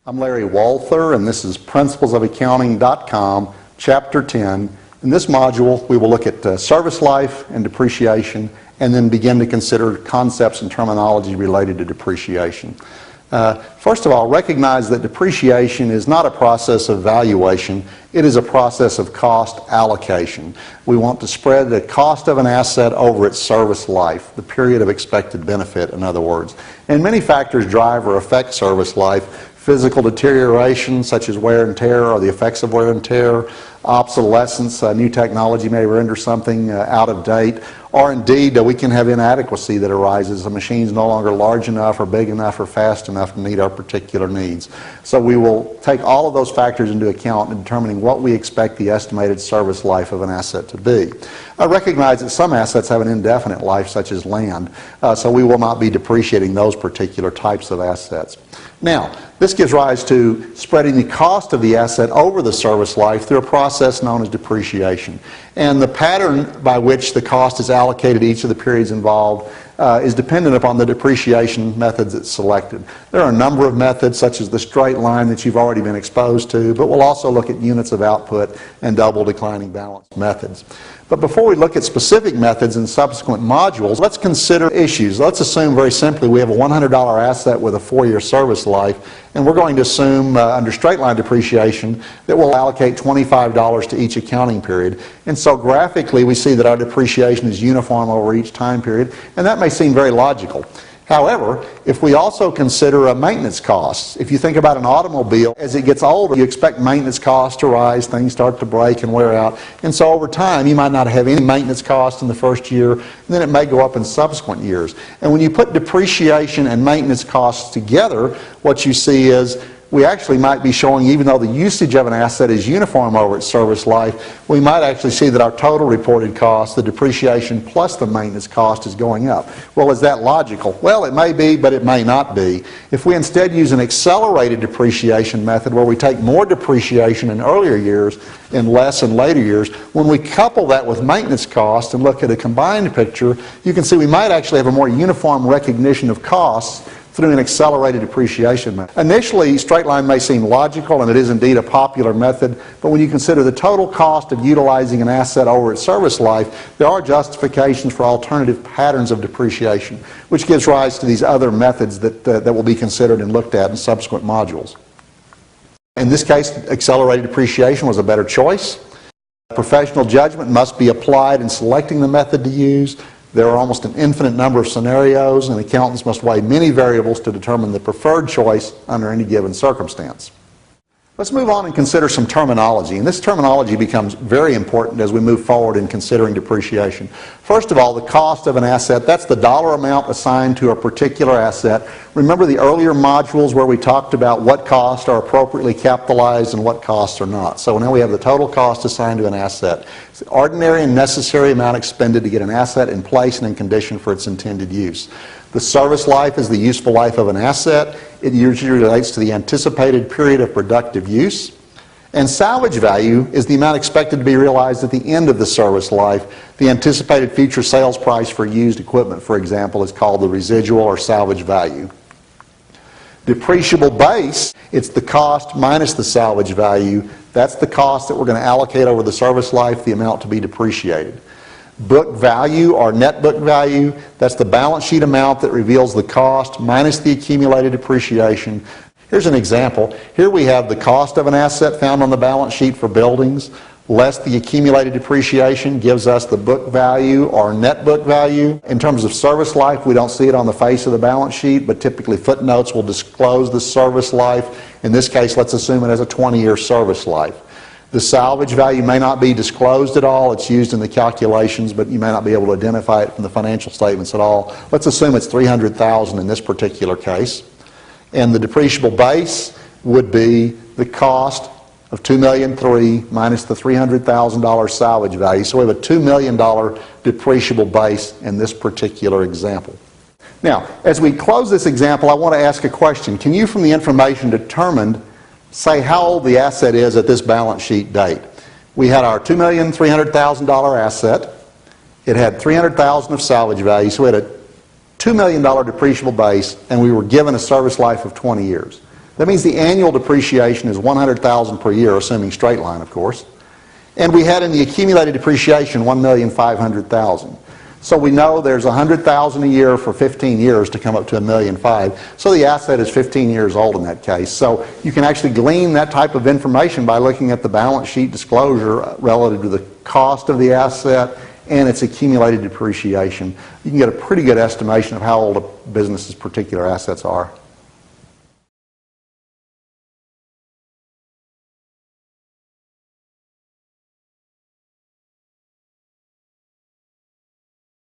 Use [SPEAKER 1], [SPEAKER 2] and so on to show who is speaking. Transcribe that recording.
[SPEAKER 1] I'm Larry Walther, and this is principlesofaccounting.com, Chapter 10. In this module, we will look at service life and depreciation, and then begin to consider concepts and terminology related to depreciation. First of all, recognize that depreciation is not a process of valuation, it is a process of cost allocation. We want to spread the cost of an asset over its service life, the period of expected benefit, in other words. And many factors drive or affect service life. Physical deterioration, such as wear and tear, or the effects of wear and tear, obsolescence, new technology may render something out of date, or indeed we can have inadequacy that arises. The machine's no longer large enough or big enough or fast enough to meet our particular needs. So we will take all of those factors into account in determining what we expect the estimated service life of an asset to be. I recognize that some assets have an indefinite life, such as land, so we will not be depreciating those particular types of assets. Now, this gives rise to spreading the cost of the asset over the service life through a process known as depreciation. And the pattern by which the cost is allocated each of the periods involved is dependent upon the depreciation methods that's selected. There are a number of methods, such as the straight line that you've already been exposed to, but we'll also look at units of output and double declining balance methods. But before we look at specific methods in subsequent modules, let's consider issues. Let's assume very simply we have a $100 asset with a 4-year service life, and we're going to assume under straight line depreciation that we'll allocate $25 to each accounting period. And so graphically we see that our depreciation is uniform over each time period, and that may seem very logical. However, if we also consider maintenance costs, if you think about an automobile, as it gets older, you expect maintenance costs to rise, things start to break and wear out, and so over time you might not have any maintenance costs in the first year, and then it may go up in subsequent years. And when you put depreciation and maintenance costs together, what you see is we actually might be showing, even though the usage of an asset is uniform over its service life, we might actually see that our total reported cost, the depreciation plus the maintenance cost, is going up. Well, is that logical? Well, it may be, but it may not be. If we instead use an accelerated depreciation method where we take more depreciation in earlier years and less in later years, when we couple that with maintenance cost and look at a combined picture, you can see we might actually have a more uniform recognition of costs through an accelerated depreciation method. Initially, straight line may seem logical, and it is indeed a popular method, but when you consider the total cost of utilizing an asset over its service life, there are justifications for alternative patterns of depreciation, which gives rise to these other methods that will be considered and looked at in subsequent modules. In this case, accelerated depreciation was a better choice. Professional judgment must be applied in selecting the method to use. There are almost an infinite number of scenarios, and accountants must weigh many variables to determine the preferred choice under any given circumstance. Let's move on and consider some terminology, and this terminology becomes very important as we move forward in considering depreciation. First of all, the cost of an asset, that's the dollar amount assigned to a particular asset. Remember the earlier modules where we talked about what costs are appropriately capitalized and what costs are not. So now we have the total cost assigned to an asset. It's the ordinary and necessary amount expended to get an asset in place and in condition for its intended use. The service life is the useful life of an asset. It usually relates to the anticipated period of productive use. And salvage value is the amount expected to be realized at the end of the service life. The anticipated future sales price for used equipment, for example, is called the residual or salvage value. Depreciable base, it's the cost minus the salvage value. That's the cost that we're going to allocate over the service life, the amount to be depreciated. Book value or net book value, that's the balance sheet amount that reveals the cost minus the accumulated depreciation. Here's an example. Here we have the cost of an asset found on the balance sheet for buildings, less the accumulated depreciation gives us the book value or net book value. In terms of service life, we don't see it on the face of the balance sheet, but typically footnotes will disclose the service life. In this case, let's assume it has a 20-year service life. The salvage value may not be disclosed at all. It's used in the calculations, but you may not be able to identify it from the financial statements at all. Let's assume it's $300,000 in this particular case. And the depreciable base would be the cost of $2,300,000 minus the $300,000 salvage value. So we have a $2 million depreciable base in this particular example. Now, as we close this example, I want to ask a question. Can you, from the information determined, say how old the asset is at this balance sheet date? We had our $2,300,000 asset. It had $300,000 of salvage value, so we had a $2 million depreciable base, and we were given a service life of 20 years. That means the annual depreciation is $100,000 per year, assuming straight line, of course. And we had in the accumulated depreciation $1,500,000. So we know there's $100,000 a year for 15 years to come up to $1,500,000. So the asset is 15 years old in that case. So you can actually glean that type of information by looking at the balance sheet disclosure relative to the cost of the asset and its accumulated depreciation. You can get a pretty good estimation of how old a business's particular assets are.